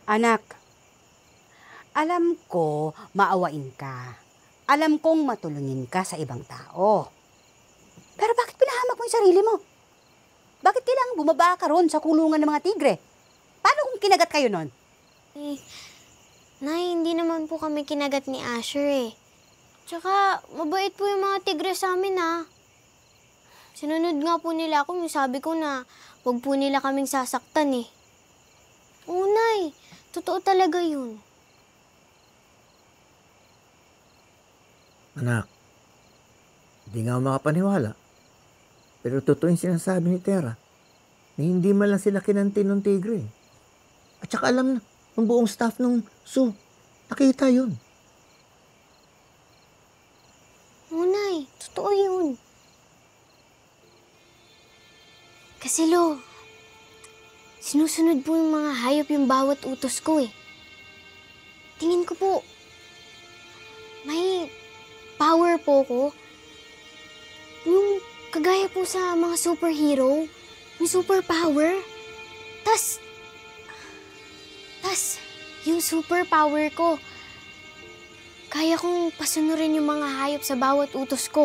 Anak, alam ko maawain ka. Alam kong matulungin ka sa ibang tao. Pero bakit pinahamak mo yung sarili mo? Bakit kailangan bumaba ka ron sa kulungan ng mga tigre? Paano kung kinagat kayo nun? Eh, Nay, hindi naman po kami kinagat ni Asher eh. Tsaka, mabait po yung mga tigre sa amin ah. Sinunod nga po nila ako yung sabi ko na huwag po nila kaming sasaktan eh. Oo, Nay. Totoo talaga yun. Anak, hindi nga ako makapaniwala. Pero totoo yung sinasabi ni Tera na hindi man lang sila kinantin ng tigre. At saka alam na ng buong staff ng zoo. Nakita yun. Oo, Nay. Totoo yun. Kasi Lo, sinusunod po yung mga hayop yung bawat utos ko eh. Tingin ko po, may power po ko. Yung kagaya po sa mga superhero, may superpower. Tas, yung superpower ko, kaya kong pasunurin yung mga hayop sa bawat utos ko.